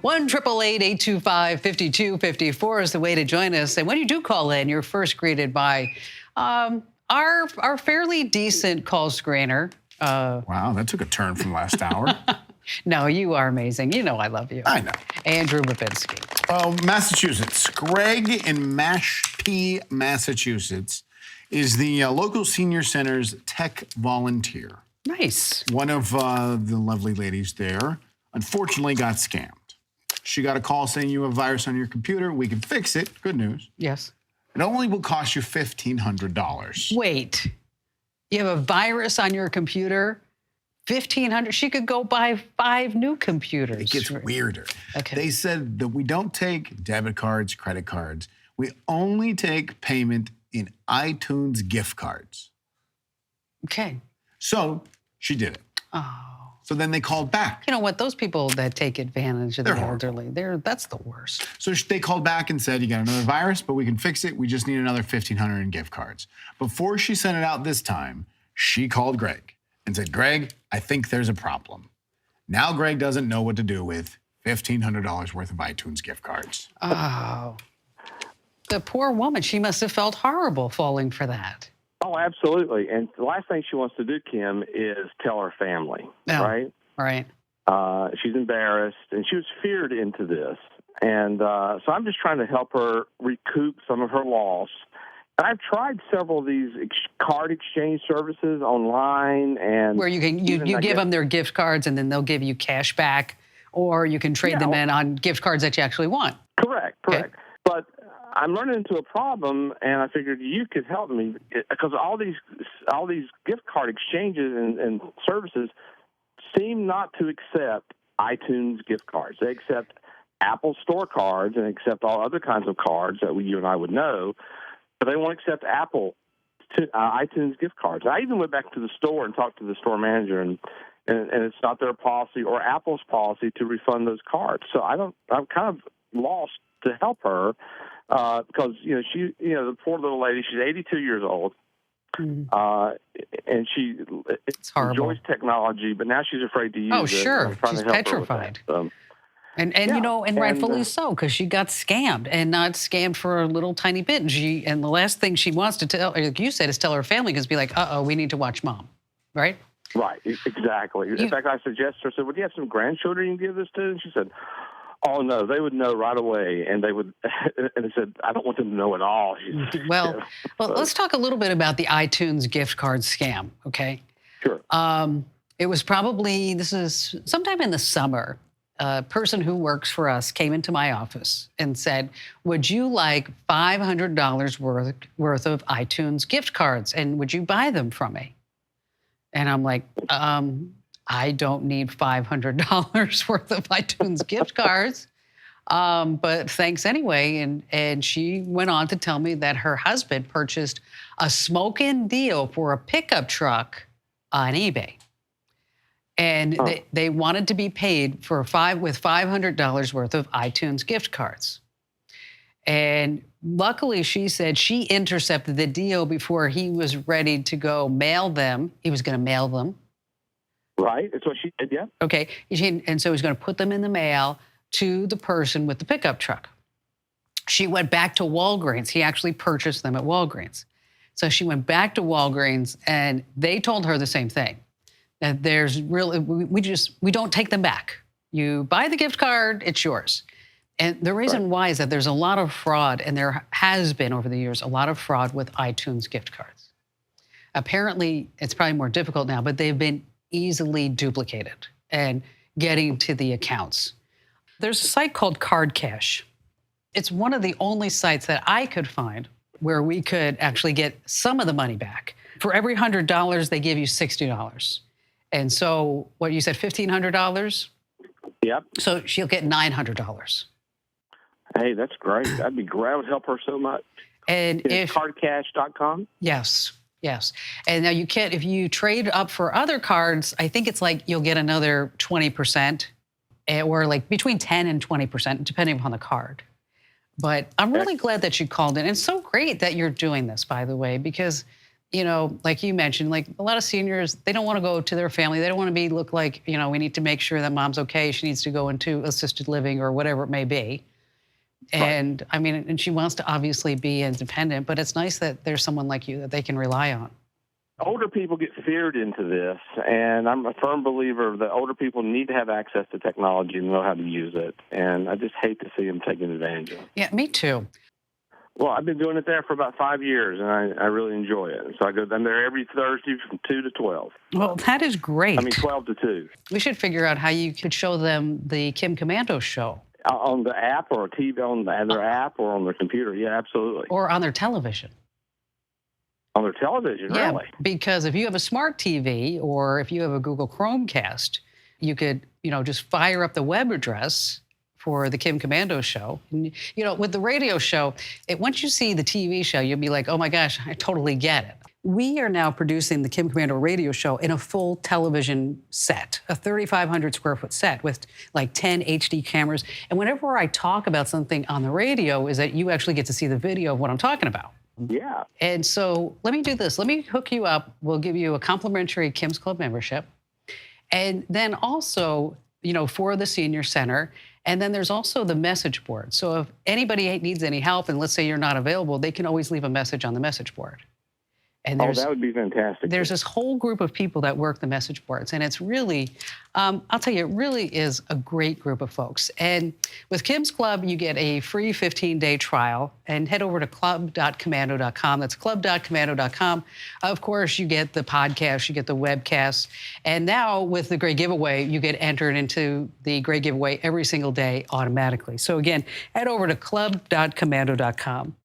1-888-825-5254 is the way to join us. And when you do call in, you're first greeted by our fairly decent call screener. Wow, that took a turn from last hour. No, you are amazing. You know I love you. I know. Andrew Babinski. Oh, Massachusetts. Greg in Mashpee, Massachusetts, is the local senior center's tech volunteer. Nice. One of the lovely ladies there, unfortunately, got scammed. She got a call saying you have a virus on your computer. We can fix it. Good news. Yes. It only will cost you $1,500. Wait. You have a virus on your computer? $1,500? She could go buy 5 new computers. It gets weirder. Okay. They said that we don't take debit cards, credit cards. We only take payment in iTunes gift cards. Okay. So she did it. Oh. So then they called back. You know what? Those people that take advantage of the elderly, that's the worst. So they called back and said, you got another virus, but we can fix it. We just need another $1,500 in gift cards. Before she sent it out this time, she called Greg and said, Greg, I think there's a problem. Now Greg doesn't know what to do with $1,500 worth of iTunes gift cards. Oh. The poor woman, she must have felt horrible falling for that. Oh, absolutely. And the last thing she wants to do, Kim, is tell her family, right? Right. She's embarrassed, and she was feared into this. And so I'm just trying to help her recoup some of her loss. And I've tried several of these card exchange services online. And where you give them their gift cards, and then they'll give you cash back, or you can trade them in on gift cards that you actually want. Correct. Okay. But I'm running into a problem, and I figured you could help me because all these gift card exchanges and services seem not to accept iTunes gift cards. They accept Apple Store cards and accept all other kinds of cards that you and I would know, but they won't accept iTunes gift cards. I even went back to the store and talked to the store manager, and it's not their policy or Apple's policy to refund those cards. So I'm kind of lost to help her. Because the poor little lady, she's 82 years old, and she enjoys technology, but now she's afraid to use it. Oh, sure, she's petrified. And rightfully so, because she got scammed, and not scammed for a little tiny bit. And the last thing she wants to tell, like you said, is tell her family, because be like, we need to watch mom, right? Right, exactly. In fact, I suggested her, I said, "Would you have some grandchildren you can give this to?" And she said, "Oh, no, they would know right away." And they would, and they said, "I don't want them to know at all." Well, let's talk a little bit about the iTunes gift card scam, okay? Sure. It was probably, this is sometime in the summer, a person who works for us came into my office and said, would you like $500 worth of iTunes gift cards, and would you buy them from me? And I'm like, I don't need $500 worth of iTunes gift cards, but thanks anyway. And she went on to tell me that her husband purchased a smoke-in deal for a pickup truck on eBay. And they wanted to be paid with $500 worth of iTunes gift cards. And luckily, she said she intercepted the deal before he was ready to go mail them. He was going to mail them. Right, that's what she did, yeah. Okay, and so he's going to put them in the mail to the person with the pickup truck. She went back to Walgreens. He actually purchased them at Walgreens. So she went back to Walgreens, and they told her the same thing, that we don't take them back. You buy the gift card, it's yours. And the reason why is that there's a lot of fraud, and there has been over the years a lot of fraud with iTunes gift cards. Apparently, it's probably more difficult now, but they've been easily duplicated and getting to the accounts. There's a site called Card Cash. It's one of the only sites that I could find where we could actually get some of the money back. For every $100, they give you $60. And so, what you said, $1,500? Yep. So she'll get $900. Hey, that's great. That'd be great. That would help her so much. And if cardcash.com? Yes. Yes. And now you can't, if you trade up for other cards, I think it's like you'll get another 20%, or like between 10 and 20%, depending upon the card. But I'm really glad that you called in. It's so great that you're doing this, by the way, because you know, like you mentioned, like a lot of seniors, they don't want to go to their family. They don't want to look like, you know, we need to make sure that mom's okay. She needs to go into assisted living or whatever it may be. And I mean, and she wants to obviously be independent, but it's nice that there's someone like you that they can rely on. Older people get feared into this, and I'm a firm believer that older people need to have access to technology and know how to use it. And I just hate to see them taking advantage of it. Yeah, me too. Well, I've been doing it there for about 5 years, and I really enjoy it. So I'm there every Thursday from 2 to 12. Well, that is great. I mean, 12 to 2. We should figure out how you could show them the Kim Komando show. On the app or TV, on their app or on their computer. Yeah, absolutely. Or on their television. On their television, Yeah, really? because if you have a smart TV or if you have a Google Chromecast, you could, you know, just fire up the web address for the Kim Komando show. And, you know, with the radio show, once you see the TV show, you'll be like, oh my gosh, I totally get it. We are now producing the Kim Komando radio show in a full television set, a 3,500 square foot set with like 10 HD cameras. And whenever I talk about something on the radio is that you actually get to see the video of what I'm talking about. Yeah. And so let me do this. Let me hook you up. We'll give you a complimentary Kim's Club membership. And then also, you know, for the senior center. And then there's also the message board. So if anybody needs any help, and let's say you're not available, they can always leave a message on the message board. And that would be fantastic. There's this whole group of people that work the message boards. And it's really, I'll tell you, it really is a great group of folks. And with Kim's Club, you get a free 15-day trial. And head over to club.komando.com. That's club.komando.com. Of course, you get the podcast, you get the webcast. And now with the Great Giveaway, you get entered into the Great Giveaway every single day automatically. So again, head over to club.komando.com.